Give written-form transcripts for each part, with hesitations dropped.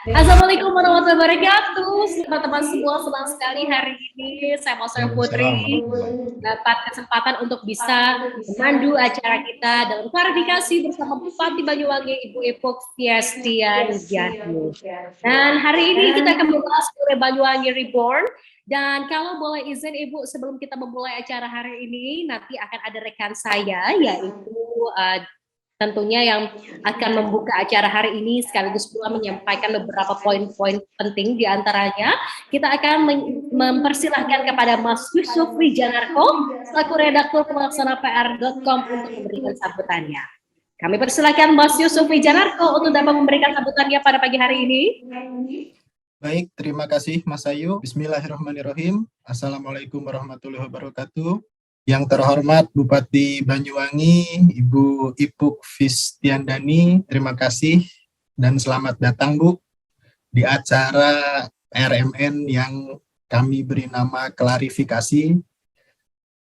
Assalamualaikum warahmatullahi wabarakatuh. Teman-teman semua, senang sekali hari ini saya Mausaya Putri Waalaikumsalam warahmatullahi dapat kesempatan untuk bisa memandu acara kita dalam klarifikasi bersama Bupati Banyuwangi Ibu Ipuk Fiestian Diani. Dan hari ini kita akan membahas mengenai Banyuwangi Reborn. Dan kalau boleh izin Ibu, sebelum kita memulai acara hari ini, nanti akan ada rekan saya, yaitu tentunya yang akan membuka acara hari ini sekaligus pula menyampaikan beberapa poin-poin penting. Di antaranya kita akan mempersilahkan kepada Mas Yusuf Wijanarko selaku redaktur pelaksana PR.com untuk memberikan sambutannya. Kami persilahkan Mas Yusuf Wijanarko untuk dapat memberikan sambutannya pada pagi hari ini. Baik, terima kasih Mas Ayu. Bismillahirrahmanirrahim. Assalamualaikum warahmatullahi wabarakatuh. Yang terhormat Bupati Banyuwangi, Ibu Ipuk Fiestian Diani, terima kasih dan selamat datang Bu di acara RMN yang kami beri nama klarifikasi.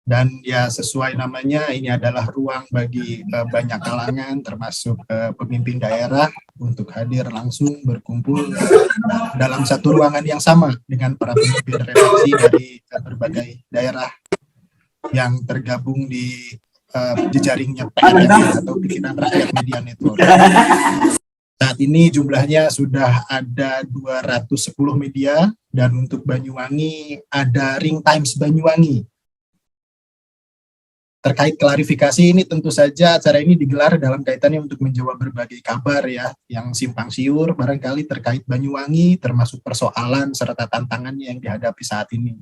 Dan ya sesuai namanya, ini adalah ruang bagi banyak kalangan termasuk pemimpin daerah untuk hadir langsung berkumpul dalam satu ruangan yang sama dengan para pemimpin redaksi dari berbagai daerah yang tergabung di jejaringnya PRMN atau Pikiran Rakyat Media Network. Saat ini jumlahnya sudah ada 210 media dan untuk Banyuwangi ada Ring Times Banyuwangi. Terkait klarifikasi ini tentu saja acara ini digelar dalam kaitannya untuk menjawab berbagai kabar ya yang simpang siur barangkali terkait Banyuwangi termasuk persoalan serta tantangannya yang dihadapi saat ini.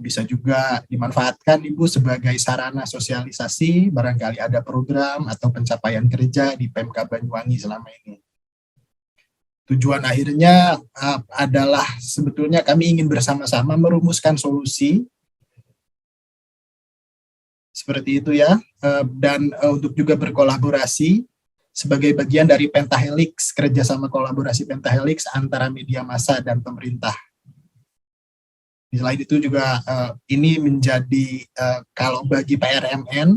Bisa juga dimanfaatkan Ibu sebagai sarana sosialisasi barangkali ada program atau pencapaian kerja di Pemka Banyuwangi selama ini. Tujuan akhirnya adalah sebetulnya kami ingin bersama-sama merumuskan solusi seperti itu ya, dan untuk juga berkolaborasi sebagai bagian dari Pentahelix, kerjasama kolaborasi Pentahelix antara media massa dan pemerintah. Selain itu juga ini menjadi kalau bagi PRMN,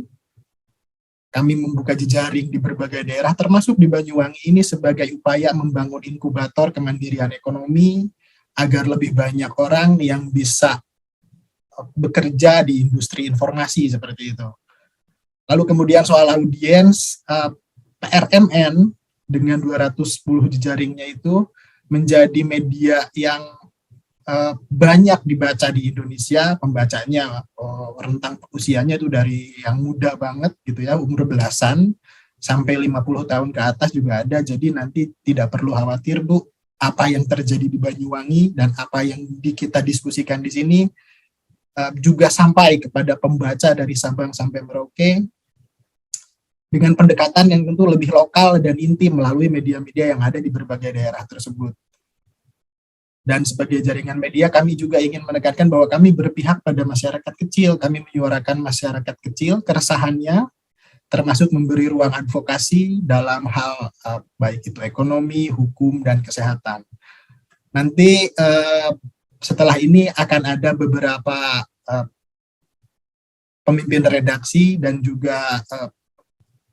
kami membuka jejaring di berbagai daerah, termasuk di Banyuwangi ini sebagai upaya membangun inkubator kemandirian ekonomi agar lebih banyak orang yang bisa bekerja di industri informasi seperti itu. Lalu kemudian soal audiens, PRMN dengan 210 jejaringnya itu menjadi media yang banyak dibaca di Indonesia, pembacanya rentang usianya itu dari yang muda banget gitu ya, umur belasan sampai 50 tahun ke atas juga ada, jadi nanti tidak perlu khawatir Bu, apa yang terjadi di Banyuwangi dan apa yang kita diskusikan di sini juga sampai kepada pembaca dari Sabang sampai Merauke dengan pendekatan yang tentu lebih lokal dan intim melalui media-media yang ada di berbagai daerah tersebut. Dan sebagai jaringan media kami juga ingin menekankan bahwa kami berpihak pada masyarakat kecil, kami menyuarakan masyarakat kecil, keresahannya, termasuk memberi ruang advokasi dalam hal baik itu ekonomi, hukum, dan kesehatan. Nanti setelah ini akan ada beberapa pemimpin redaksi dan juga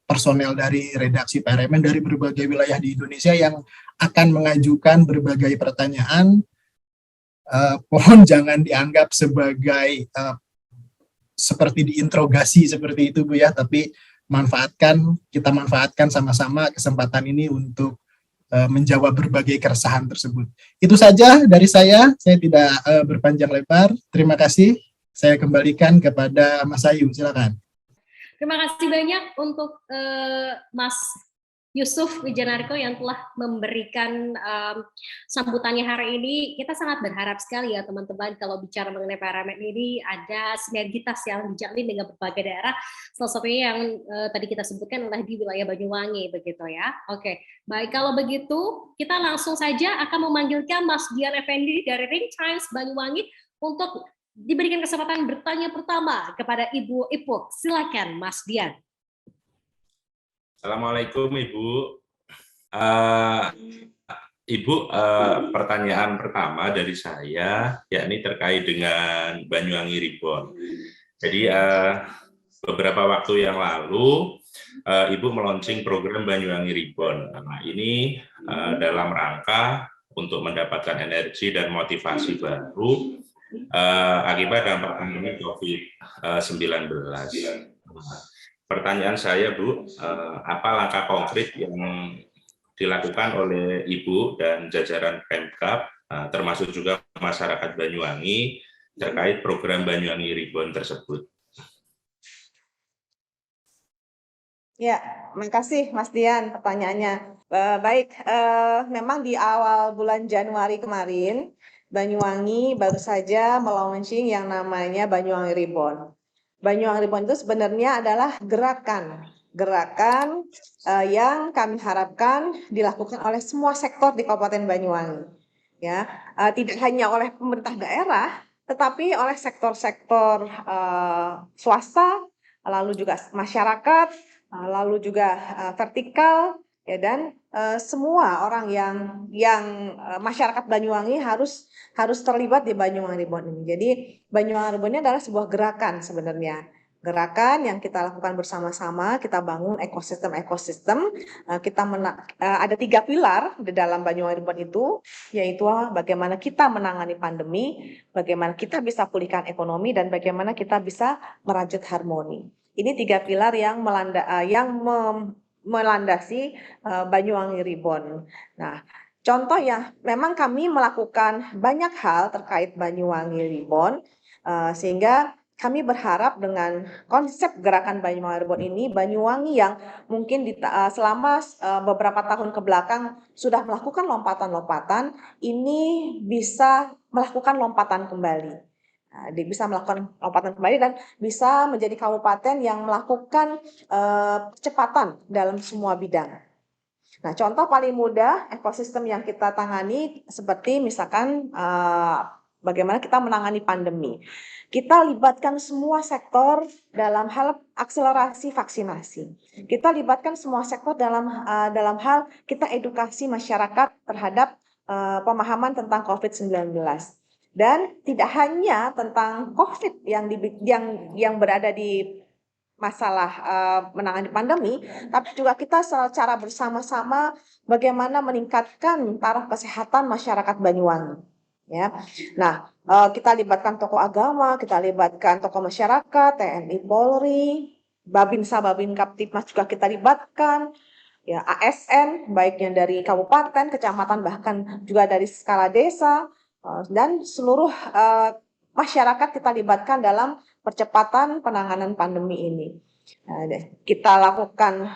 personel dari redaksi PRMN dari berbagai wilayah di Indonesia yang akan mengajukan berbagai pertanyaan. Mohon jangan dianggap sebagai seperti diinterogasi seperti itu Bu ya, tapi kita manfaatkan sama-sama kesempatan ini untuk menjawab berbagai keresahan tersebut. Itu saja dari saya tidak berpanjang lebar. Terima kasih. Saya kembalikan kepada Mas Ayu, silakan. Terima kasih banyak untuk Mas Yusuf Wijanarko yang telah memberikan sambutannya hari ini. Kita sangat berharap sekali ya teman-teman kalau bicara mengenai PRMN ini ada sinergitas yang dijalin dengan berbagai daerah. Salah satunya yang tadi kita sebutkan adalah di wilayah Banyuwangi begitu ya. Oke, baik kalau begitu kita langsung saja akan memanggilkan Mas Dian Effendi dari Ring Times Banyuwangi untuk diberikan kesempatan bertanya pertama kepada Ibu Ipuk. Silakan Mas Dian. Assalamualaikum Ibu. Ibu, pertanyaan pertama dari saya, yakni terkait dengan Banyuwangi Reborn. Jadi beberapa waktu yang lalu, Ibu meluncing program Banyuwangi Reborn. Nah, ini dalam rangka untuk mendapatkan energi dan motivasi baru akibat dampak pandemi COVID-19. Pertanyaan saya, Bu, apa langkah konkret yang dilakukan oleh Ibu dan jajaran Pemkab, termasuk juga masyarakat Banyuwangi, terkait program Banyuwangi Reborn tersebut? Ya, makasih Mas Dian pertanyaannya. Baik, memang di awal bulan Januari kemarin, Banyuwangi baru saja melaunching yang namanya Banyuwangi Reborn. Banyuwangi Reborn itu sebenarnya adalah gerakan yang kami harapkan dilakukan oleh semua sektor di Kabupaten Banyuwangi. Ya, tidak hanya oleh pemerintah daerah, tetapi oleh sektor-sektor swasta, lalu juga masyarakat, lalu juga vertikal, ya, dan semua orang yang masyarakat Banyuwangi harus terlibat di Banyuwangi Reborn ini. Jadi Banyuwangi Reborn ini adalah sebuah gerakan sebenarnya, gerakan yang kita lakukan bersama-sama. Kita bangun ekosistem. Kita ada 3 pilar di dalam Banyuwangi Reborn itu, yaitu bagaimana kita menangani pandemi, bagaimana kita bisa pulihkan ekonomi, dan bagaimana kita bisa merajut harmoni. Ini 3 pilar yang melandasi Banyuwangi Reborn. Nah, contoh ya, memang kami melakukan banyak hal terkait Banyuwangi Reborn, sehingga kami berharap dengan konsep gerakan Banyuwangi Reborn ini, Banyuwangi yang mungkin selama beberapa tahun ke belakang sudah melakukan lompatan-lompatan, ini bisa melakukan lompatan kembali. Bisa melakukan lompatan kembali dan bisa menjadi kabupaten yang melakukan percepatan dalam semua bidang. Nah, contoh paling mudah ekosistem yang kita tangani seperti misalkan bagaimana kita menangani pandemi. Kita libatkan semua sektor dalam hal akselerasi vaksinasi. Kita libatkan semua sektor dalam hal kita edukasi masyarakat terhadap pemahaman tentang COVID-19. Dan tidak hanya tentang COVID yang berada di masalah menangani pandemi, tapi juga kita secara bersama-sama bagaimana meningkatkan taraf kesehatan masyarakat Banyuwangi. Ya, nah kita libatkan tokoh agama, kita libatkan tokoh masyarakat, TNI, Polri, Babinsa, Babin Kaptipmas juga kita libatkan. Ya, ASN, baiknya dari kabupaten, kecamatan, bahkan juga dari skala desa, dan seluruh masyarakat kita libatkan dalam percepatan penanganan pandemi ini. Kita lakukan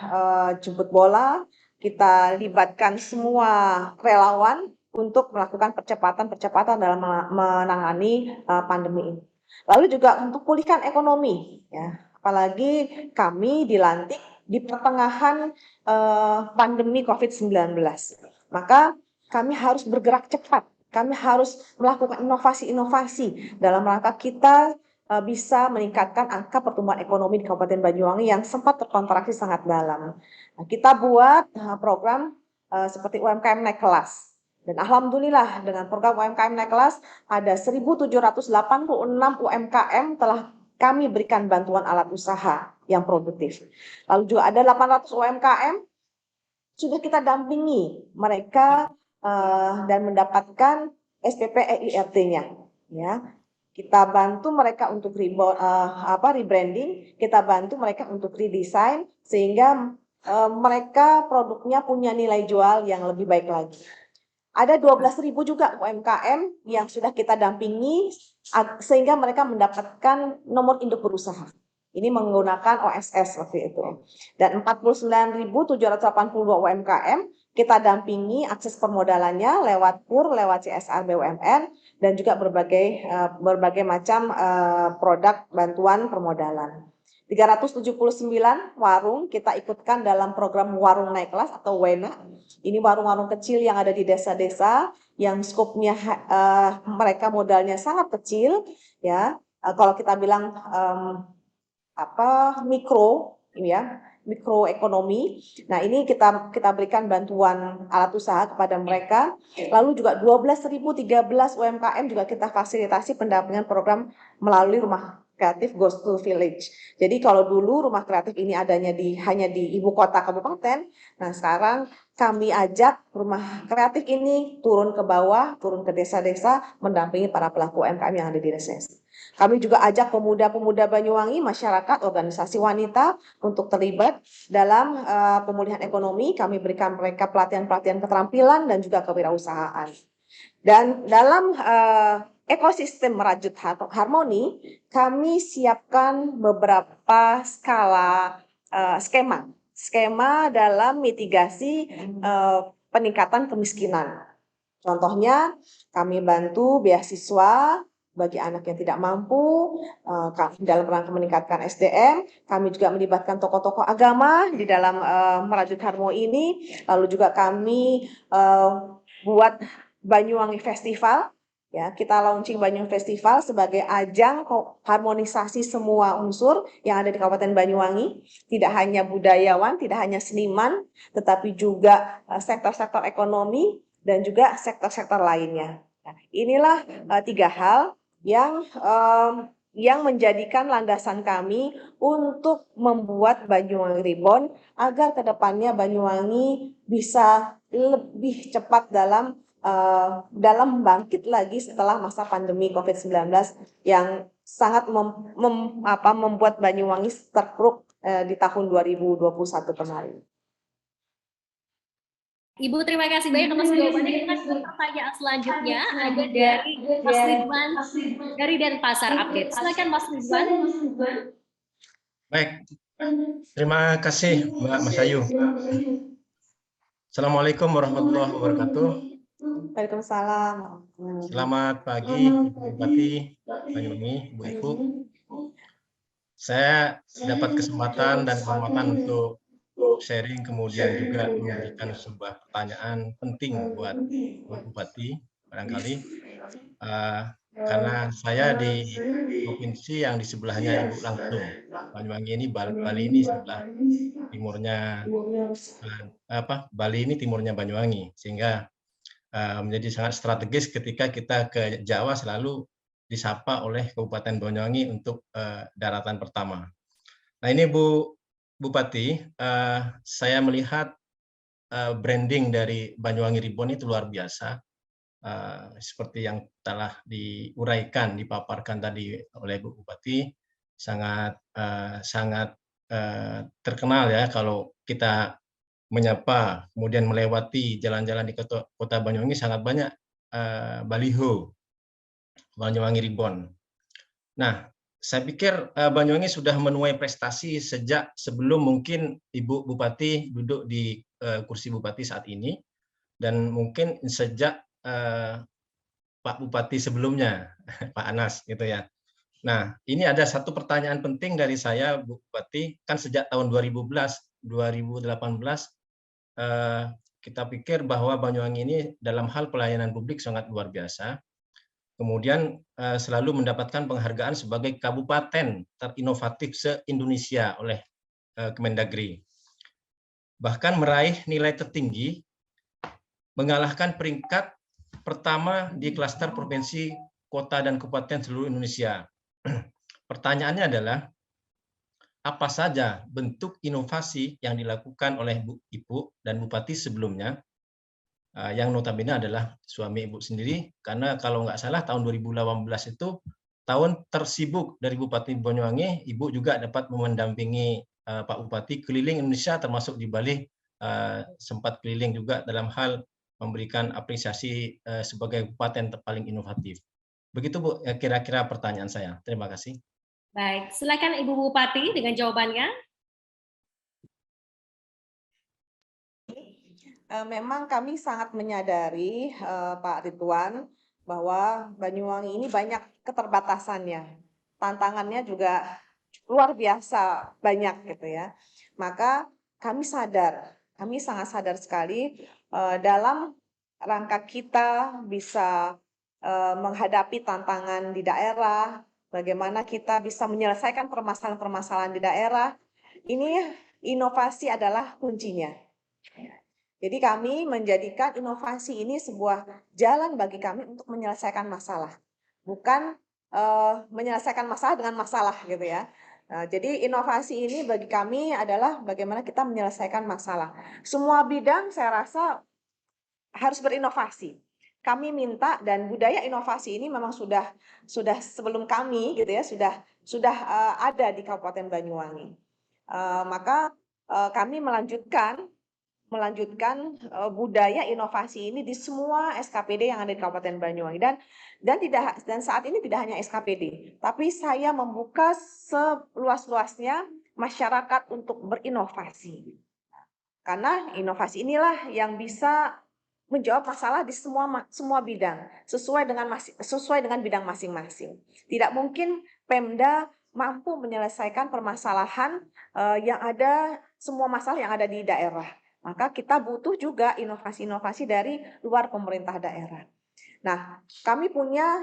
jemput bola, kita libatkan semua relawan untuk melakukan percepatan dalam menangani pandemi ini. Lalu juga untuk pulihkan ekonomi, ya, apalagi kami dilantik di pertengahan pandemi COVID-19. Maka kami harus bergerak cepat. Kami harus melakukan inovasi-inovasi dalam rangka kita bisa meningkatkan angka pertumbuhan ekonomi di Kabupaten Banyuwangi yang sempat terkontraksi sangat dalam. Nah, kita buat program seperti UMKM naik kelas. Dan alhamdulillah dengan program UMKM naik kelas ada 1.786 UMKM telah kami berikan bantuan alat usaha yang produktif. Lalu juga ada 800 UMKM sudah kita dampingi mereka dan mendapatkan SPP EIRT-nya, ya. Kita bantu mereka untuk rebranding, kita bantu mereka untuk redesign sehingga mereka produknya punya nilai jual yang lebih baik lagi. Ada 12.000 juga UMKM yang sudah kita dampingi sehingga mereka mendapatkan nomor induk berusaha. Ini menggunakan OSS waktu itu. Dan 49.782 UMKM kita dampingi akses permodalannya lewat KUR, lewat CSR BUMN, dan juga berbagai macam produk bantuan permodalan. 379 warung kita ikutkan dalam program Warung Naik Kelas atau WENA. Ini warung-warung kecil yang ada di desa-desa yang skopnya mereka modalnya sangat kecil, ya. Kalau kita bilang mikroekonomi. Nah, ini kita berikan bantuan alat usaha kepada mereka. Lalu juga 12.013 UMKM juga kita fasilitasi pendampingan program melalui kreatif goes to village. Jadi kalau dulu rumah kreatif ini adanya hanya di ibu kota kabupaten, nah sekarang kami ajak rumah kreatif ini turun ke bawah, turun ke desa-desa, mendampingi para pelaku UMKM yang ada di desa. Kami juga ajak pemuda-pemuda Banyuwangi, masyarakat, organisasi wanita untuk terlibat dalam pemulihan ekonomi. Kami berikan mereka pelatihan-pelatihan keterampilan dan juga kewirausahaan. Dan dalam ekosistem merajut harmoni, kami siapkan beberapa skema dalam mitigasi peningkatan kemiskinan. Contohnya, kami bantu beasiswa bagi anak yang tidak mampu dalam rangka meningkatkan SDM. Kami juga melibatkan tokoh-tokoh agama di dalam merajut harmoni ini. Lalu juga kami buat Banyuwangi Festival. Ya, kita launching Banyuwangi Festival sebagai ajang harmonisasi semua unsur yang ada di Kabupaten Banyuwangi, tidak hanya budayawan, tidak hanya seniman, tetapi juga sektor-sektor ekonomi dan juga sektor-sektor lainnya. Nah, inilah 3 hal yang menjadikan landasan kami untuk membuat Banyuwangi Reborn agar kedepannya Banyuwangi bisa lebih cepat dalam bangkit lagi setelah masa pandemi COVID-19 yang sangat membuat Banyuwangi terpuruk di tahun 2021 kemarin. Ibu, terima kasih banyak atas jawabannya. Kita ke pertanyaan selanjutnya ada dari Mas Ridwan dari Denpasar Update. Silakan Mas Ridwan. Baik, terima kasih Mbak Mas Ayu. Assalamualaikum warahmatullahi wabarakatuh. Waalaikumsalam. Selamat pagi Ibu Bupati Banyuwangi, Ibu-Ibu. Saya dapat kesempatan dan kehormatan untuk sharing, kemudian juga memberikan sebuah pertanyaan penting buat Bupati barangkali, karena saya di provinsi yang di sebelahnya Ibu langsung. Banyuwangi ini, Bali ini sebelah timurnya, Bali ini timurnya Banyuwangi, sehingga menjadi sangat strategis ketika kita ke Jawa selalu disapa oleh Kabupaten Banyuwangi untuk daratan pertama. Nah ini Bu Bupati, saya melihat branding dari Banyuwangi Reborn itu luar biasa, seperti yang telah diuraikan, dipaparkan tadi oleh Bu Bupati, sangat terkenal ya kalau kita menyapa, kemudian melewati jalan-jalan di kota Banyuwangi sangat banyak baliho Banyuwangi Reborn. Nah, saya pikir Banyuwangi sudah menuai prestasi sejak sebelum mungkin Ibu Bupati duduk di kursi Bupati saat ini, dan mungkin sejak Pak Bupati sebelumnya, Pak Anas gitu ya. Nah, ini ada satu pertanyaan penting dari saya, Bu Bupati, kan sejak tahun 2018 kita pikir bahwa Banyuwangi ini dalam hal pelayanan publik sangat luar biasa. Kemudian selalu mendapatkan penghargaan sebagai kabupaten terinovatif se-Indonesia oleh Kemendagri. Bahkan meraih nilai tertinggi, mengalahkan peringkat pertama di klaster provinsi, kota, dan kabupaten seluruh Indonesia. Pertanyaannya adalah, apa saja bentuk inovasi yang dilakukan oleh Ibu dan Bupati sebelumnya, yang notabene adalah suami Ibu sendiri, karena kalau nggak salah tahun 2018 itu tahun tersibuk dari Bupati Banyuwangi. Ibu juga dapat mendampingi Pak Bupati keliling Indonesia, termasuk di Bali, sempat keliling juga dalam hal memberikan apresiasi sebagai kabupaten paling inovatif. Begitu Bu, kira-kira pertanyaan saya. Terima kasih. Baik, silakan Ibu Bupati dengan jawabannya. Memang kami sangat menyadari, Pak Ridwan, bahwa Banyuwangi ini banyak keterbatasannya. Tantangannya juga luar biasa banyak gitu ya. Maka kami sangat sadar sekali dalam rangka kita bisa menghadapi tantangan di daerah, bagaimana kita bisa menyelesaikan permasalahan-permasalahan di daerah. Ini inovasi adalah kuncinya. Jadi kami menjadikan inovasi ini sebuah jalan bagi kami untuk menyelesaikan masalah, bukan menyelesaikan masalah dengan masalah gitu ya. Jadi inovasi ini bagi kami adalah bagaimana kita menyelesaikan masalah. Semua bidang saya rasa harus berinovasi. Kami minta dan budaya inovasi ini memang sudah sebelum kami gitu ya, sudah ada di Kabupaten Banyuwangi. Maka kami melanjutkan budaya inovasi ini di semua SKPD yang ada di Kabupaten Banyuwangi, dan saat ini tidak hanya SKPD, tapi saya membuka seluas-luasnya masyarakat untuk berinovasi. Karena inovasi inilah yang bisa menjawab masalah di semua bidang sesuai dengan bidang masing-masing. Tidak mungkin Pemda mampu menyelesaikan permasalahan yang ada, semua masalah yang ada di daerah. Maka kita butuh juga inovasi-inovasi dari luar pemerintah daerah. Nah, kami punya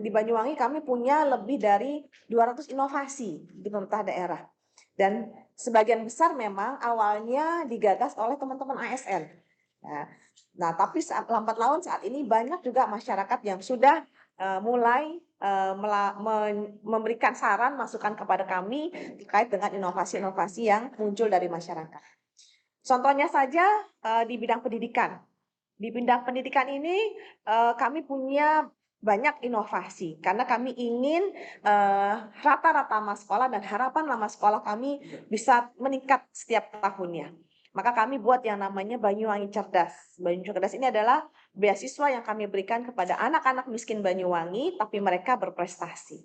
di Banyuwangi kami punya lebih dari 200 inovasi di pemerintah daerah. Dan sebagian besar memang awalnya digagas oleh teman-teman ASN. Nah, tapi lambat laun saat ini banyak juga masyarakat yang sudah mulai memberikan saran, masukan kepada kami terkait dengan inovasi-inovasi yang muncul dari masyarakat. Contohnya saja di bidang pendidikan. Di bidang pendidikan ini kami punya banyak inovasi karena kami ingin rata-rata lama sekolah dan harapan lama sekolah kami bisa meningkat setiap tahunnya. Maka kami buat yang namanya Banyuwangi Cerdas. Banyuwangi Cerdas ini adalah beasiswa yang kami berikan kepada anak-anak miskin Banyuwangi, tapi mereka berprestasi.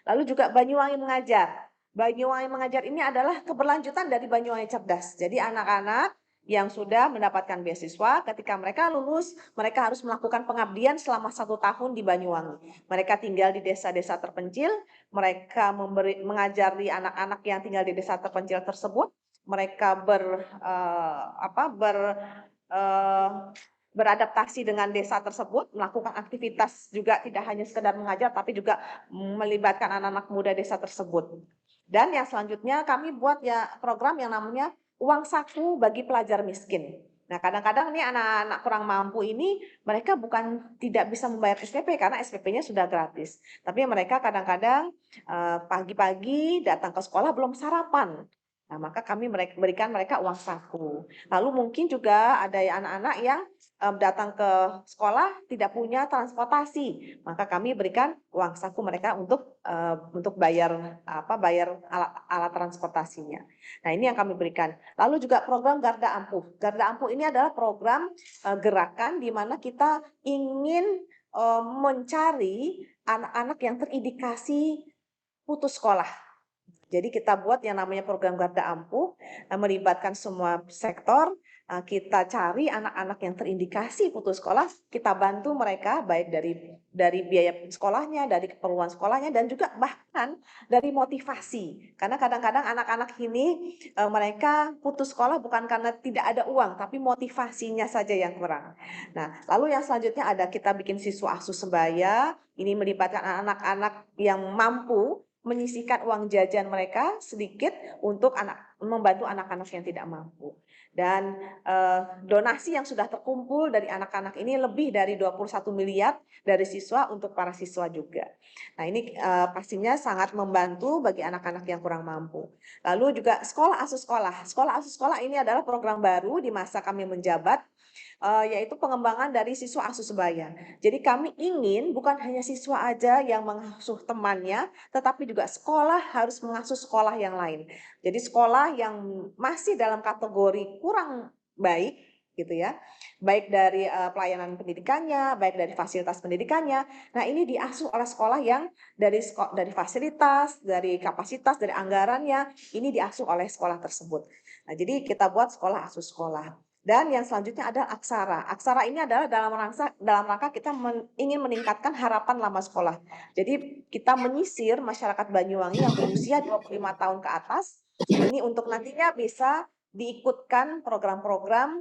Lalu juga Banyuwangi Mengajar. Banyuwangi Mengajar ini adalah keberlanjutan dari Banyuwangi Cerdas. Jadi anak-anak yang sudah mendapatkan beasiswa, ketika mereka lulus, mereka harus melakukan pengabdian selama 1 tahun di Banyuwangi. Mereka tinggal di desa-desa terpencil, mereka mengajari anak-anak yang tinggal di desa terpencil tersebut, mereka beradaptasi dengan desa tersebut, melakukan aktivitas juga tidak hanya sekedar mengajar, tapi juga melibatkan anak-anak muda desa tersebut. Dan yang selanjutnya kami buat ya program yang namanya uang saku bagi pelajar miskin. Nah, kadang-kadang nih anak-anak kurang mampu ini mereka bukan tidak bisa membayar SPP karena SPP-nya sudah gratis. Tapi mereka kadang-kadang pagi-pagi datang ke sekolah belum sarapan. Nah, maka kami berikan mereka uang saku. Lalu mungkin juga ada anak-anak yang datang ke sekolah tidak punya transportasi, maka kami berikan uang saku mereka untuk bayar alat transportasinya. Nah, ini yang kami berikan. Lalu juga program Garda Ampuh. Garda Ampuh ini adalah program gerakan di mana kita ingin mencari anak-anak yang terindikasi putus sekolah. Jadi kita buat yang namanya program Garda Ampuh, melibatkan semua sektor, kita cari anak-anak yang terindikasi putus sekolah, kita bantu mereka baik dari biaya sekolahnya, dari keperluan sekolahnya, dan juga bahkan dari motivasi. Karena kadang-kadang anak-anak ini mereka putus sekolah bukan karena tidak ada uang, tapi motivasinya saja yang kurang. Nah, lalu yang selanjutnya ada kita bikin siswa asuh sebaya, ini melibatkan anak-anak yang mampu menyisihkan uang jajan mereka sedikit untuk membantu anak-anak yang tidak mampu. Dan donasi yang sudah terkumpul dari anak-anak ini lebih dari 21 miliar dari siswa untuk para siswa juga. Nah, ini pastinya sangat membantu bagi anak-anak yang kurang mampu. Lalu juga sekolah asuh sekolah. Sekolah asuh sekolah ini adalah program baru di masa kami menjabat, yaitu pengembangan dari siswa asuh sebaya. Jadi kami ingin bukan hanya siswa aja yang mengasuh temannya, tetapi juga sekolah harus mengasuh sekolah yang lain. Jadi sekolah yang masih dalam kategori kurang baik gitu ya, baik dari pelayanan pendidikannya, baik dari fasilitas pendidikannya. Nah, ini diasuh oleh sekolah yang dari fasilitas, dari kapasitas, dari anggarannya, ini diasuh oleh sekolah tersebut. Nah, jadi kita buat sekolah asuh sekolah. Dan yang selanjutnya adalah aksara. Aksara ini adalah dalam rangka kita ingin meningkatkan harapan lama sekolah. Jadi kita menyisir masyarakat Banyuwangi yang berusia 25 tahun ke atas, ini untuk nantinya bisa diikutkan program-program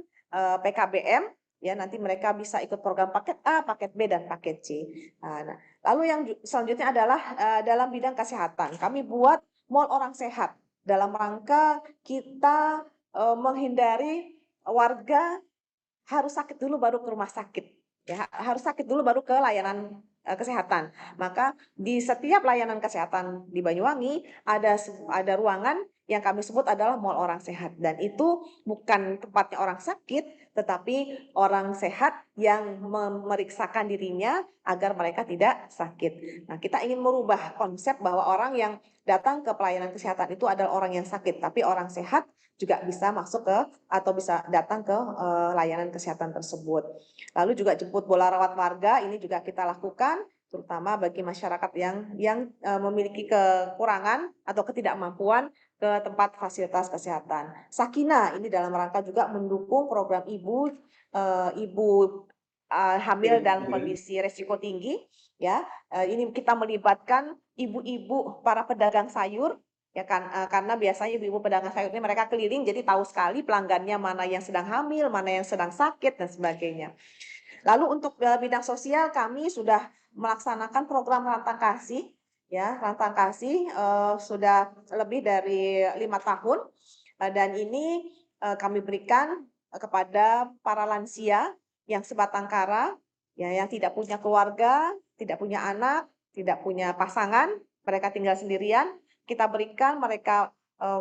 PKBM, ya nanti mereka bisa ikut program paket A, paket B, dan paket C. Nah, lalu yang selanjutnya adalah dalam bidang kesehatan. Kami buat Mall Orang Sehat dalam rangka kita menghindari warga harus sakit dulu baru ke rumah sakit. Ya, harus sakit dulu baru ke layanan kesehatan. Maka di setiap layanan kesehatan di Banyuwangi ada ruangan yang kami sebut adalah mall orang sehat, dan itu bukan tempatnya orang sakit, tetapi orang sehat yang memeriksakan dirinya agar mereka tidak sakit. Nah, kita ingin merubah konsep bahwa orang yang datang ke pelayanan kesehatan itu adalah orang yang sakit, tapi orang sehat juga bisa masuk ke atau bisa datang ke layanan kesehatan tersebut. Lalu juga jemput bola rawat warga, ini juga kita lakukan terutama bagi masyarakat yang memiliki kekurangan atau ketidakmampuan ke tempat fasilitas kesehatan. Sakina ini dalam rangka juga mendukung program ibu hamil dalam kondisi resiko tinggi, ya. Ini kita melibatkan ibu-ibu para pedagang sayur, ya kan, karena biasanya ibu-ibu pedagang sayur ini mereka keliling, jadi tahu sekali pelanggannya mana yang sedang hamil, mana yang sedang sakit dan sebagainya. Lalu untuk bidang sosial kami sudah melaksanakan program Rantang Kasih, ya. Rantang Kasih sudah lebih dari 5 tahun, dan ini kami berikan kepada para lansia yang sebatang kara, ya, yang tidak punya keluarga, tidak punya anak, tidak punya pasangan, mereka tinggal sendirian. Kita berikan mereka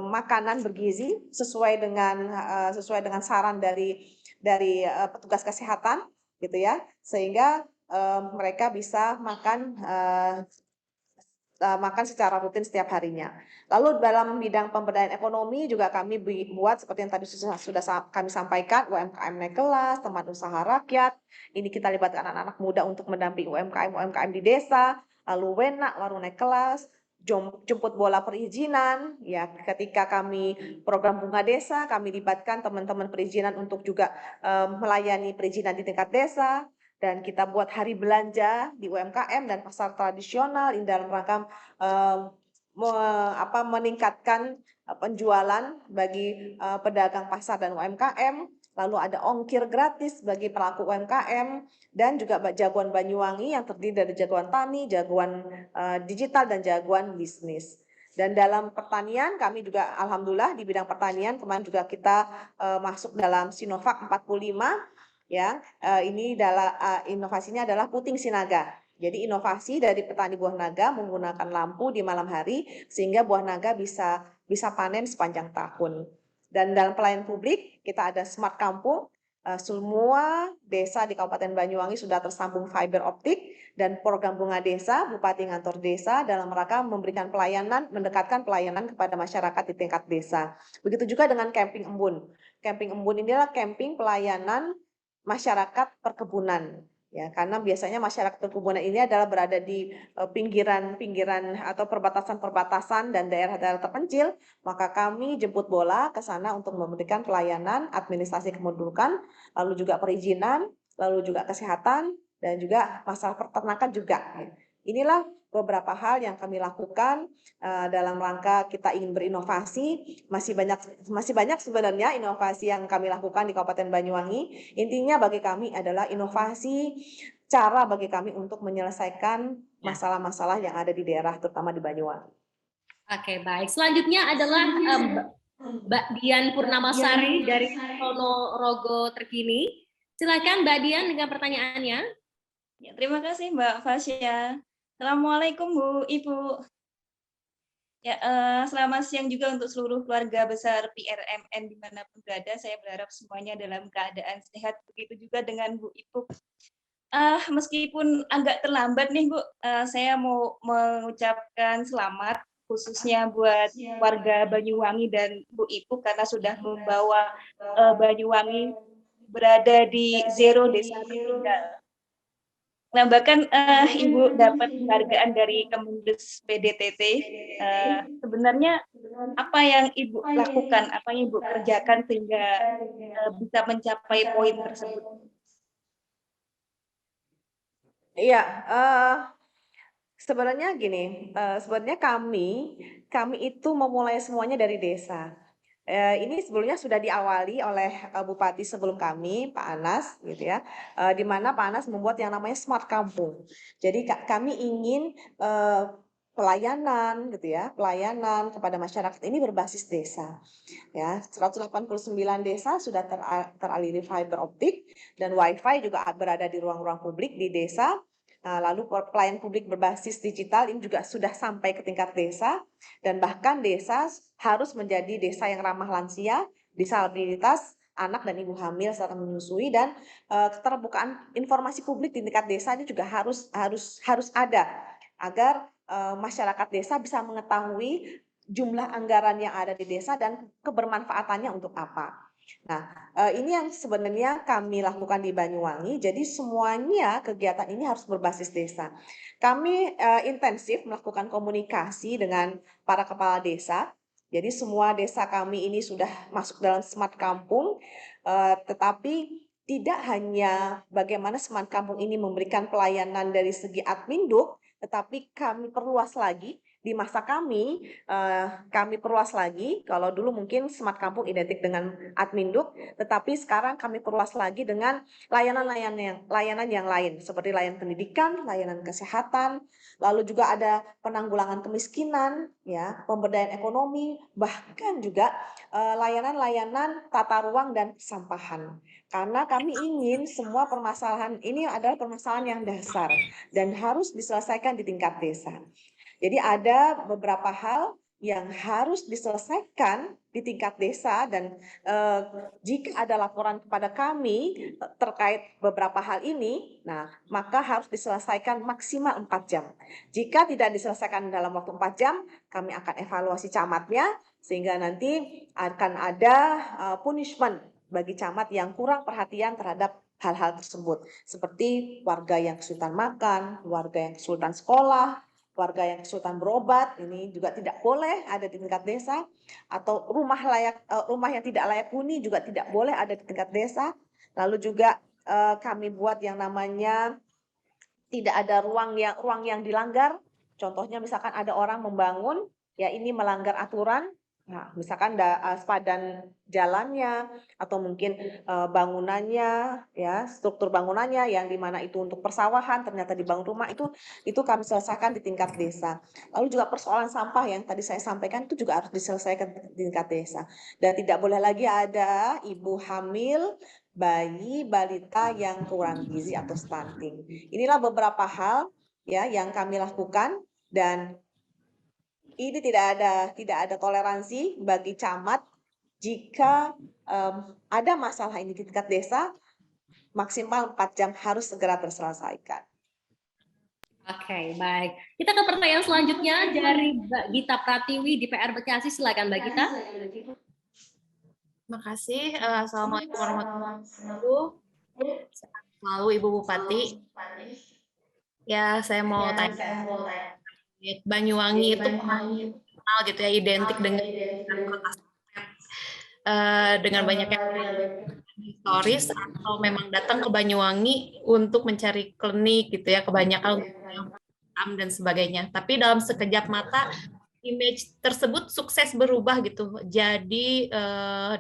makanan bergizi sesuai dengan saran dari petugas kesehatan, gitu ya, sehingga mereka bisa makan secara rutin setiap harinya. Lalu dalam bidang pemberdayaan ekonomi juga kami buat seperti yang tadi sudah kami sampaikan, UMKM naik kelas, teman usaha rakyat. Ini kita libatkan anak-anak muda untuk mendampingi UMKM di desa. Lalu Wena, warung naik kelas, jemput bola perizinan, ya. Ketika kami program bunga desa, kami libatkan teman-teman perizinan untuk juga melayani perizinan di tingkat desa. Dan kita buat hari belanja di UMKM dan pasar tradisional ini dalam rangka meningkatkan penjualan bagi pedagang pasar dan UMKM. Lalu ada ongkir gratis bagi pelaku UMKM, dan juga jagoan Banyuwangi yang terdiri dari jagoan tani, jagoan digital, dan jagoan bisnis. Dan dalam pertanian kami juga alhamdulillah di bidang pertanian kemarin juga kita masuk dalam Sinovac 45. Ya, ini inovasinya adalah puting sinaga. Jadi inovasi dari petani buah naga menggunakan lampu di malam hari sehingga buah naga bisa panen sepanjang tahun. Dan dalam pelayanan publik kita ada Smart Kampung. Semua desa di Kabupaten Banyuwangi sudah tersambung fiber optik, dan program bunga desa, Bupati Ngantor Desa dalam rangka memberikan pelayanan, mendekatkan pelayanan kepada masyarakat di tingkat desa. Begitu juga dengan Camping Embun. Camping Embun ini adalah camping pelayanan masyarakat perkebunan, ya, karena biasanya masyarakat perkebunan ini adalah berada di pinggiran-pinggiran atau perbatasan-perbatasan dan daerah-daerah terpencil, maka kami jemput bola ke sana untuk memberikan pelayanan administrasi kependudukan, lalu juga perizinan, lalu juga kesehatan, dan juga masalah peternakan juga. Inilah beberapa hal yang kami lakukan dalam rangka kita ingin berinovasi. Masih banyak sebenarnya inovasi yang kami lakukan di Kabupaten Banyuwangi. Intinya bagi kami adalah inovasi cara bagi kami untuk menyelesaikan masalah-masalah yang ada di daerah, terutama di Banyuwangi. Oke, baik. Selanjutnya adalah Mbak Dian Purnamasari dari Ponorogo Terkini. Silakan Mbak Dian dengan pertanyaannya. Ya, terima kasih Mbak Fasya. Assalamualaikum Bu Ibu. Ya, selamat siang juga untuk seluruh keluarga besar PRMN dimanapun berada. Saya berharap semuanya dalam keadaan sehat. Begitu juga dengan Bu Ibu. Meskipun agak terlambat nih Bu, saya mau mengucapkan selamat khususnya buat warga Banyuwangi dan Bu Ibu karena sudah membawa Banyuwangi berada di zero desa tertinggal. Nah, bahkan Ibu dapat penghargaan dari Kemendes PDTT. Sebenarnya apa yang Ibu lakukan, apa yang Ibu kerjakan sehingga bisa mencapai poin tersebut? Iya, sebenarnya gini, sebenarnya kami itu memulai semuanya dari desa. Ini sebelumnya sudah diawali oleh Bupati sebelum kami, Pak Anas, gitu ya, di mana Pak Anas membuat yang namanya Smart Kampung. Jadi kami ingin pelayanan, gitu ya, pelayanan kepada masyarakat ini berbasis desa. Ya, 189 desa sudah teraliri fiber optik dan WiFi juga berada di ruang-ruang publik di desa. Lalu pelayanan publik berbasis digital ini juga sudah sampai ke tingkat desa, dan bahkan desa harus menjadi desa yang ramah lansia, disabilitas, anak dan ibu hamil serta menyusui, dan keterbukaan informasi publik di tingkat desa ini juga harus ada agar masyarakat desa bisa mengetahui jumlah anggaran yang ada di desa dan kebermanfaatannya untuk apa. Nah, ini yang sebenarnya kami lakukan di Banyuwangi. Jadi semuanya kegiatan ini harus berbasis desa. Kami intensif melakukan komunikasi dengan para kepala desa. Jadi semua desa kami ini sudah masuk dalam Smart Kampung, tetapi tidak hanya bagaimana Smart Kampung ini memberikan pelayanan dari segi adminduk, tetapi kami perluas lagi. Di masa kami perluas lagi. Kalau dulu mungkin Smart Kampung identik dengan adminduk, tetapi sekarang kami perluas lagi dengan layanan yang lain, seperti layanan pendidikan, layanan kesehatan, lalu juga ada penanggulangan kemiskinan, ya, pemberdayaan ekonomi, bahkan juga layanan-layanan tata ruang dan sampahan. Karena kami ingin semua permasalahan ini adalah permasalahan yang dasar dan harus diselesaikan di tingkat desa. Jadi ada beberapa hal yang harus diselesaikan di tingkat desa, dan jika ada laporan kepada kami terkait beberapa hal ini, nah maka harus diselesaikan maksimal 4 jam. Jika tidak diselesaikan dalam waktu 4 jam, kami akan evaluasi camatnya, sehingga nanti akan ada punishment bagi camat yang kurang perhatian terhadap hal-hal tersebut, seperti warga yang kesulitan makan, warga yang kesulitan sekolah, warga yang kesulitan berobat, ini juga tidak boleh ada di tingkat desa, atau rumah yang tidak layak huni juga tidak boleh ada di tingkat desa. Lalu juga kami buat yang namanya tidak ada ruang yang dilanggar. Contohnya misalkan ada orang membangun, ya ini melanggar aturan. Nah, misalkan sepadan jalannya atau mungkin bangunannya, ya struktur bangunannya yang dimana itu untuk persawahan ternyata dibangun rumah, itu kami selesaikan di tingkat desa. Lalu juga persoalan sampah yang tadi saya sampaikan itu juga harus diselesaikan di tingkat desa, dan tidak boleh lagi ada ibu hamil, bayi, balita yang kurang gizi atau stunting. Inilah beberapa hal ya yang kami lakukan, dan ini tidak ada toleransi bagi camat. Jika ada masalah ini di tingkat desa, maksimal 4 jam harus segera terselesaikan. Oke, baik. Kita ke pertanyaan selanjutnya dari Mbak Gita Pratiwi di PR Bekasi. Silakan Mbak Gita. Terima kasih. Assalamualaikum warahmatullahi wabarakatuh. Sehat selalu Ibu Bupati. Ya, saya mau tanya. Banyuwangi itu kenal gitu ya, identik dengan kota dengan banyaknya historis, atau memang datang ke Banyuwangi untuk mencari klinik gitu ya, kebanyakan dan sebagainya. Tapi dalam sekejap mata image tersebut sukses berubah gitu, jadi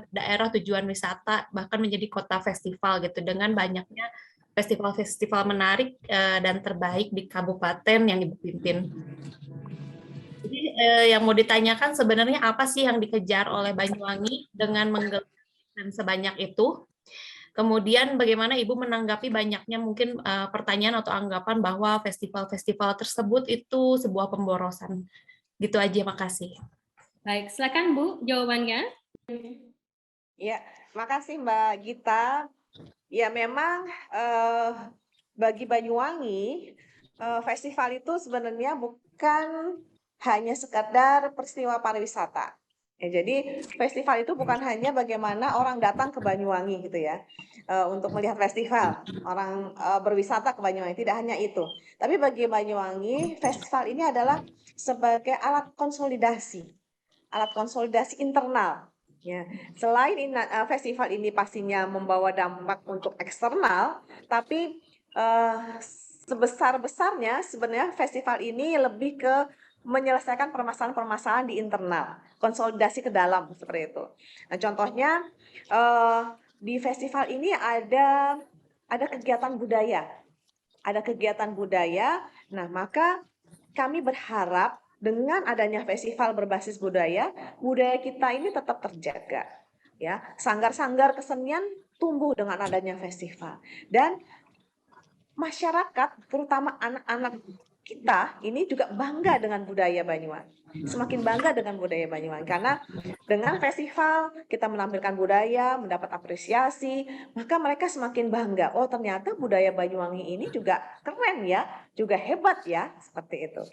daerah tujuan wisata, bahkan menjadi kota festival gitu, dengan banyaknya festival-festival menarik dan terbaik di kabupaten yang Ibu pimpin. Jadi yang mau ditanyakan sebenarnya apa sih yang dikejar oleh Banyuwangi dengan menggelar event sebanyak itu? Kemudian bagaimana Ibu menanggapi banyaknya mungkin pertanyaan atau anggapan bahwa festival-festival tersebut itu sebuah pemborosan? Gitu aja, makasih. Baik, silakan Bu jawabannya. Ya, makasih Mbak Gita. Ya memang bagi Banyuwangi festival itu sebenarnya bukan hanya sekadar peristiwa pariwisata. Ya, jadi festival itu bukan hanya bagaimana orang datang ke Banyuwangi gitu ya, untuk melihat festival, orang berwisata ke Banyuwangi, tidak hanya itu. Tapi bagi Banyuwangi, festival ini adalah sebagai alat konsolidasi internal. Ya, selain festival ini pastinya membawa dampak untuk eksternal, tapi sebesar-besarnya sebenarnya festival ini lebih ke menyelesaikan permasalahan-permasalahan di internal, konsolidasi ke dalam seperti itu. Nah, contohnya di festival ini ada kegiatan budaya, Nah, maka kami berharap dengan adanya festival berbasis budaya kita ini tetap terjaga. Ya, sanggar-sanggar kesenian tumbuh dengan adanya festival. Dan masyarakat, terutama anak-anak kita ini juga bangga dengan budaya Banyuwangi. Semakin bangga dengan budaya Banyuwangi karena dengan festival kita menampilkan budaya, mendapat apresiasi, maka mereka semakin bangga. Oh, ternyata budaya Banyuwangi ini juga keren ya, juga hebat ya, seperti itu.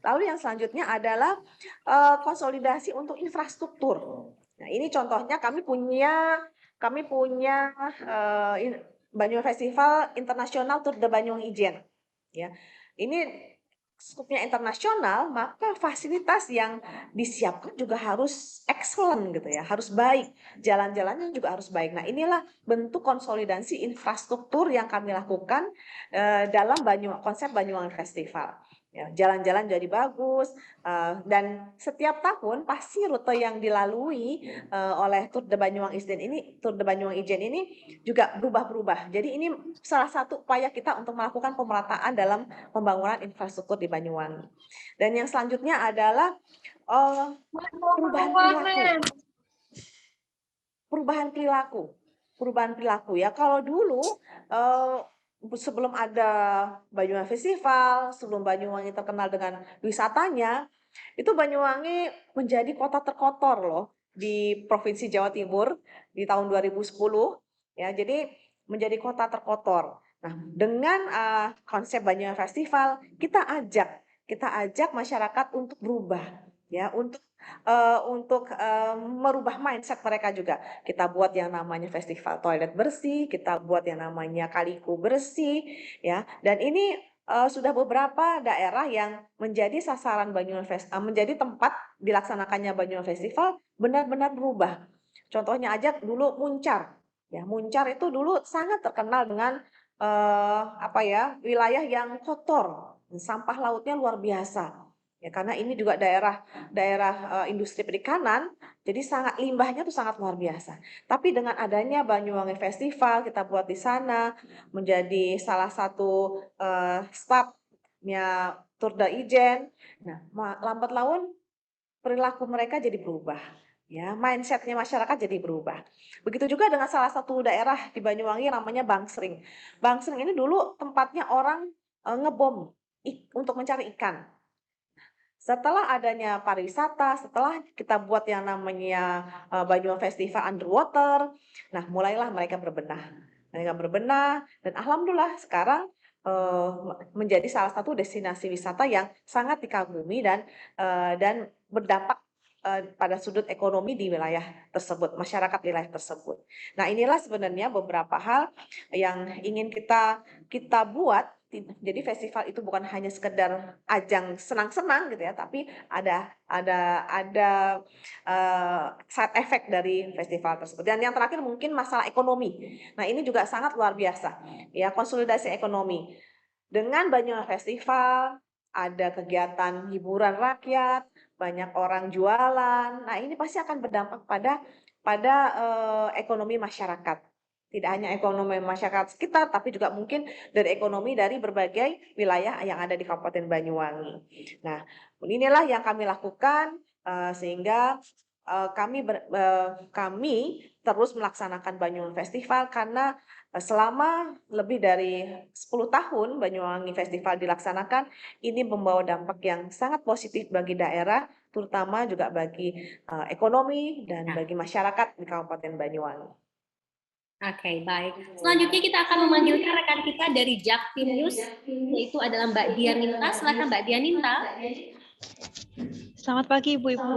Lalu yang selanjutnya adalah konsolidasi untuk infrastruktur. Nah, ini contohnya kami punya Banyuwangi Festival Internasional Tour de Banyuwangi Ijen. Ya, ini skupnya internasional, maka fasilitas yang disiapkan juga harus excellent gitu ya, harus baik. Jalan-jalannya juga harus baik. Nah, inilah bentuk konsolidasi infrastruktur yang kami lakukan dalam konsep Banyuwangi Festival. Ya, jalan-jalan jadi bagus dan setiap tahun pasti rute yang dilalui oleh Tour de Banyuwangi Ijen ini juga berubah-berubah. Jadi ini salah satu upaya kita untuk melakukan pemerataan dalam pembangunan infrastruktur di Banyuwangi. Dan yang selanjutnya adalah perubahan perilaku. Perubahan perilaku ya. Kalau dulu sebelum ada Banyuwangi Festival, sebelum Banyuwangi terkenal dengan wisatanya, itu Banyuwangi menjadi kota terkotor loh di Provinsi Jawa Timur di tahun 2010 ya. Jadi menjadi kota terkotor. Nah, dengan konsep Banyuwangi Festival, kita ajak masyarakat untuk berubah ya, untuk merubah mindset mereka juga. Kita buat yang namanya festival toilet bersih, kita buat yang namanya kaliku bersih, ya. Dan ini sudah beberapa daerah yang menjadi sasaran menjadi tempat dilaksanakannya Banyuwangi Festival benar-benar berubah. Contohnya aja dulu Muncar, ya. Muncar itu dulu sangat terkenal dengan wilayah yang kotor, sampah lautnya luar biasa. Ya, karena ini juga daerah industri perikanan, jadi limbahnya tuh sangat luar biasa. Tapi dengan adanya Banyuwangi Festival, kita buat di sana menjadi salah satu stopnya Tour de Ijen. Nah, lambat laun perilaku mereka jadi berubah. Ya, mindsetnya masyarakat jadi berubah. Begitu juga dengan salah satu daerah di Banyuwangi namanya Bangsering. Bangsering ini dulu tempatnya orang ngebom untuk mencari ikan. Setelah adanya pariwisata, setelah kita buat yang namanya Banyuwangi Festival Underwater, nah mulailah mereka berbenah. Dan alhamdulillah sekarang menjadi salah satu destinasi wisata yang sangat dikagumi dan berdampak pada sudut ekonomi di wilayah tersebut, masyarakat wilayah tersebut. Nah, inilah sebenarnya beberapa hal yang ingin kita buat. Jadi festival itu bukan hanya sekedar ajang senang-senang gitu ya, tapi ada side effect dari festival tersebut. Dan yang terakhir mungkin masalah ekonomi. Nah, ini juga sangat luar biasa ya, konsolidasi ekonomi. Dengan Banyuwangi Festival, ada kegiatan hiburan rakyat, banyak orang jualan. Nah, ini pasti akan berdampak pada ekonomi masyarakat. Tidak hanya ekonomi masyarakat sekitar, tapi juga mungkin dari ekonomi dari berbagai wilayah yang ada di Kabupaten Banyuwangi. Nah, inilah yang kami lakukan sehingga kami terus melaksanakan Banyuwangi Festival karena selama lebih dari 10 tahun Banyuwangi Festival dilaksanakan, ini membawa dampak yang sangat positif bagi daerah, terutama juga bagi ekonomi dan bagi masyarakat di Kabupaten Banyuwangi. Oke, baik. Selanjutnya kita akan memanggilkan rekan kita dari Jaktim News, yaitu adalah Mbak Dianinta. Silakan Mbak Dianinta. Selamat pagi Ibu-Ibu,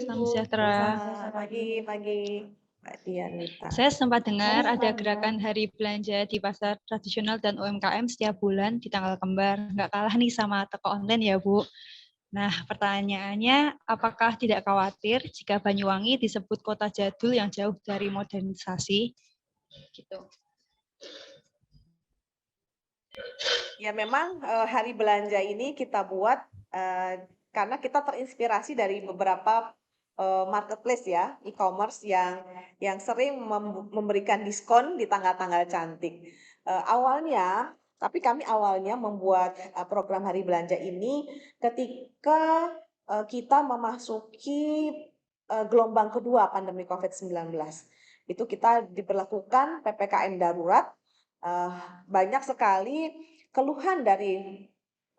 salam sejahtera. Selamat pagi Mbak Dianita. Saya sempat dengar ada gerakan hari belanja di pasar tradisional dan UMKM setiap bulan di tanggal kembar. Nggak kalah nih sama toko online ya Bu. Nah, pertanyaannya, apakah tidak khawatir jika Banyuwangi disebut kota jadul yang jauh dari modernisasi? Gitu. Ya, memang hari belanja ini kita buat karena kita terinspirasi dari beberapa marketplace ya, e-commerce yang sering memberikan diskon di tanggal-tanggal cantik. Tapi kami awalnya membuat program hari belanja ini ketika kita memasuki gelombang kedua pandemi COVID-19. Itu kita diberlakukan PPKM darurat. Banyak sekali keluhan dari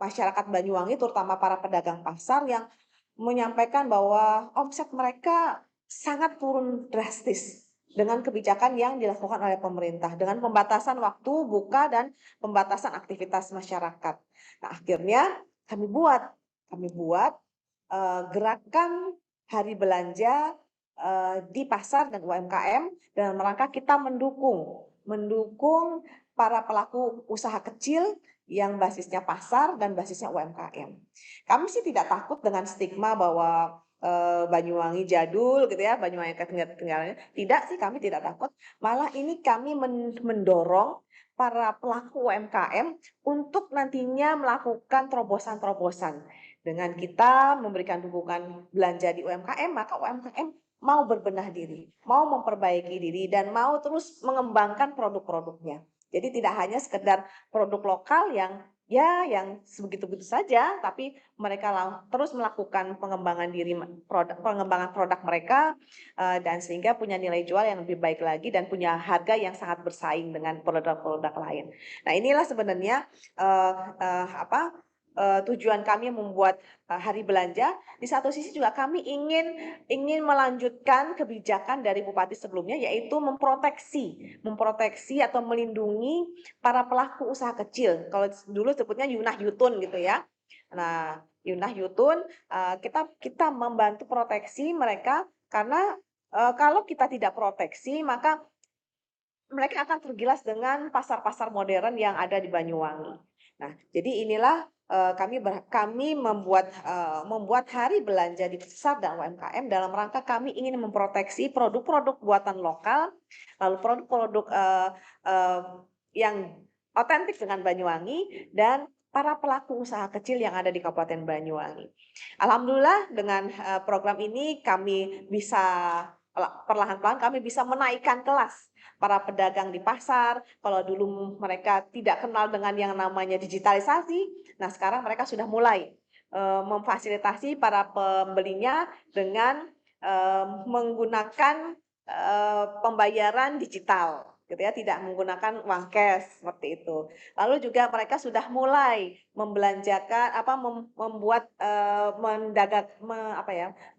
masyarakat Banyuwangi, terutama para pedagang pasar yang menyampaikan bahwa omset mereka sangat turun drastis dengan kebijakan yang dilakukan oleh pemerintah, dengan pembatasan waktu buka dan pembatasan aktivitas masyarakat. Nah, akhirnya kami buat gerakan hari belanja di pasar dan UMKM dalam rangka kita mendukung para pelaku usaha kecil yang basisnya pasar dan basisnya UMKM. Kami sih tidak takut dengan stigma bahwa Banyuwangi jadul gitu ya, Banyuwangi ketinggalan. Tidak sih, kami tidak takut. Malah ini kami mendorong para pelaku UMKM untuk nantinya melakukan terobosan-terobosan. Dengan kita memberikan dukungan belanja di UMKM, maka UMKM mau berbenah diri, mau memperbaiki diri, dan mau terus mengembangkan produk-produknya. Jadi tidak hanya sekedar produk lokal yang sebegitu-begitu saja, tapi mereka terus melakukan pengembangan produk mereka, dan sehingga punya nilai jual yang lebih baik lagi dan punya harga yang sangat bersaing dengan produk-produk lain. Nah, inilah sebenarnya tujuan kami membuat hari belanja. Di satu sisi juga kami ingin melanjutkan kebijakan dari bupati sebelumnya, yaitu memproteksi atau melindungi para pelaku usaha kecil. Kalau dulu sebutnya Yunah Yutun gitu ya. Nah, Yunah Yutun kita membantu proteksi mereka, karena kalau kita tidak proteksi maka mereka akan tergilas dengan pasar-pasar modern yang ada di Banyuwangi. Nah, jadi inilah kami membuat hari belanja di pasar dan UMKM dalam rangka kami ingin memproteksi produk-produk buatan lokal, lalu produk-produk yang otentik dengan Banyuwangi, dan para pelaku usaha kecil yang ada di Kabupaten Banyuwangi. Alhamdulillah dengan program ini kami bisa perlahan-lahan kami bisa menaikkan kelas para pedagang di pasar. Kalau dulu mereka tidak kenal dengan yang namanya digitalisasi, nah sekarang mereka sudah mulai memfasilitasi para pembelinya dengan menggunakan pembayaran digital, gitu ya, tidak menggunakan uang cash seperti itu. Lalu juga mereka sudah mulai membelanjakan membuat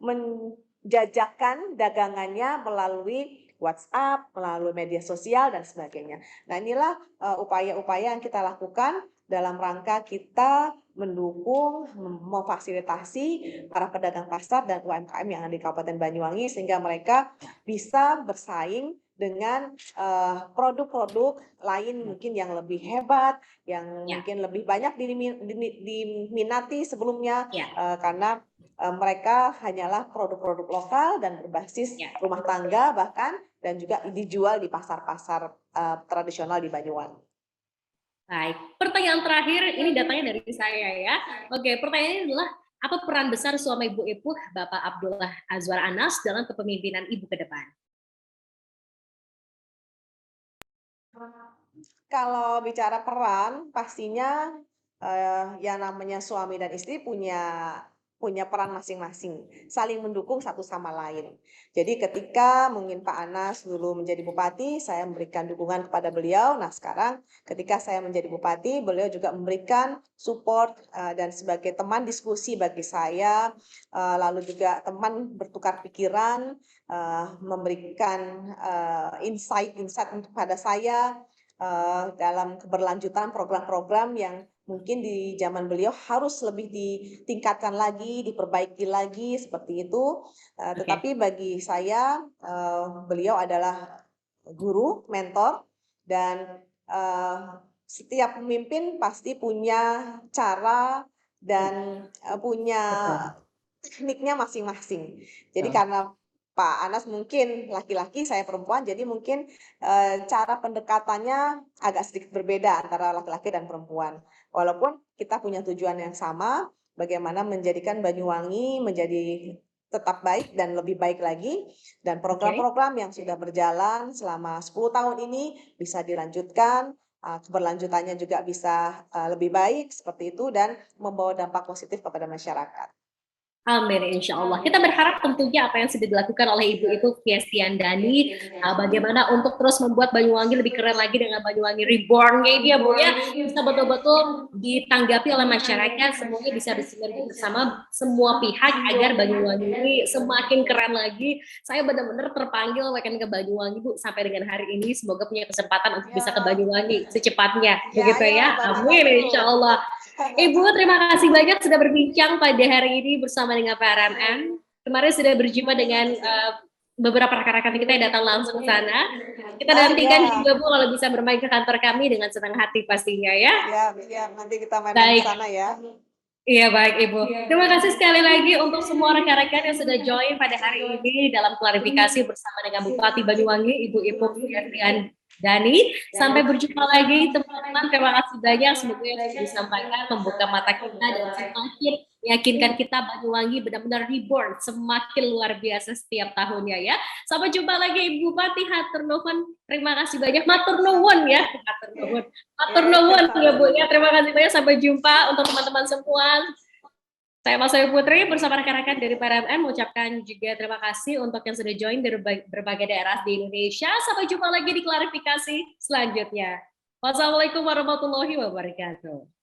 menjajakan dagangannya melalui WhatsApp, melalui media sosial dan sebagainya. Nah, inilah upaya-upaya yang kita lakukan dalam rangka kita mendukung, memfasilitasi para pedagang pasar dan UMKM yang ada di Kabupaten Banyuwangi sehingga mereka bisa bersaing dengan produk-produk lain mungkin yang lebih hebat, yang mungkin lebih banyak diminati sebelumnya, karena mereka hanyalah produk-produk lokal dan berbasis rumah tangga bahkan, dan juga dijual di pasar-pasar tradisional di Banyuwangi. Baik, pertanyaan terakhir ini datanya dari saya ya. Oke, pertanyaannya adalah apa peran besar suami Ibu Epuh, Bapak Abdullah Azwar Anas dalam kepemimpinan Ibu ke depan? Kalau bicara peran, pastinya yang namanya suami dan istri punya peran masing-masing, saling mendukung satu sama lain. Jadi ketika mungkin Pak Anas dulu menjadi bupati, saya memberikan dukungan kepada beliau. Nah, sekarang ketika saya menjadi bupati, beliau juga memberikan support dan sebagai teman diskusi bagi saya, lalu juga teman bertukar pikiran, memberikan insight kepada saya dalam keberlanjutan program-program yang mungkin di zaman beliau harus lebih ditingkatkan lagi, diperbaiki lagi seperti itu. Tetapi bagi saya beliau adalah guru, mentor, dan setiap pemimpin pasti punya cara dan punya tekniknya masing-masing. Jadi karena Pak Anas mungkin laki-laki, saya perempuan, jadi mungkin cara pendekatannya agak sedikit berbeda antara laki-laki dan perempuan. Walaupun kita punya tujuan yang sama, bagaimana menjadikan Banyuwangi menjadi tetap baik dan lebih baik lagi, dan program-program yang sudah berjalan selama 10 tahun ini bisa dilanjutkan, keberlanjutannya juga bisa lebih baik seperti itu, dan membawa dampak positif kepada masyarakat. Amin, insya Allah. Kita berharap tentunya apa yang sudah dilakukan oleh Ibu Fiestiandani, bagaimana untuk terus membuat Banyuwangi lebih keren lagi dengan Banyuwangi Reborn-nya ini ya Bu ya, bisa betul-betul ditanggapi oleh masyarakat, semuanya bisa bersinergi bersama semua pihak agar Banyuwangi ini semakin keren lagi. Saya benar-benar terpanggil akan ke Banyuwangi Bu sampai dengan hari ini, semoga punya kesempatan untuk bisa ke Banyuwangi secepatnya, begitu ya. Amin, insya Allah. Ibu, terima kasih banyak sudah berbincang pada hari ini bersama dengan PRMN. Kemarin sudah berjumpa dengan beberapa rekan-rekan kita yang datang langsung ke sana. Kita nantikan juga Bu kalau bisa bermain ke kantor kami dengan senang hati pastinya ya. Ya, nanti kita main ke sana ya. Iya baik Ibu. Terima kasih sekali lagi untuk semua rekan-rekan yang sudah join pada hari ini dalam klarifikasi bersama dengan Bupati Banyuwangi, Ibu Fiestiandani. Sampai berjumpa lagi teman-teman. Terima kasih banyak. Semoga yang sudah disampaikan membuka mata kita dan semakin meyakinkan kita Banyuwangi benar-benar reborn, semakin luar biasa setiap tahunnya ya. Sampai jumpa lagi Ibu Bupati. Hatur nuhun. Terima kasih banyak. Matur nuwun ya. Matur nuwun ya Bu ya. Terima kasih banyak. Sampai jumpa untuk teman-teman semua. Saya Mas Ayu Putri bersama rekan-rekan dari PRMN mengucapkan juga terima kasih untuk yang sudah join dari berbagai daerah di Indonesia. Sampai jumpa lagi di klarifikasi selanjutnya. Wassalamualaikum warahmatullahi wabarakatuh.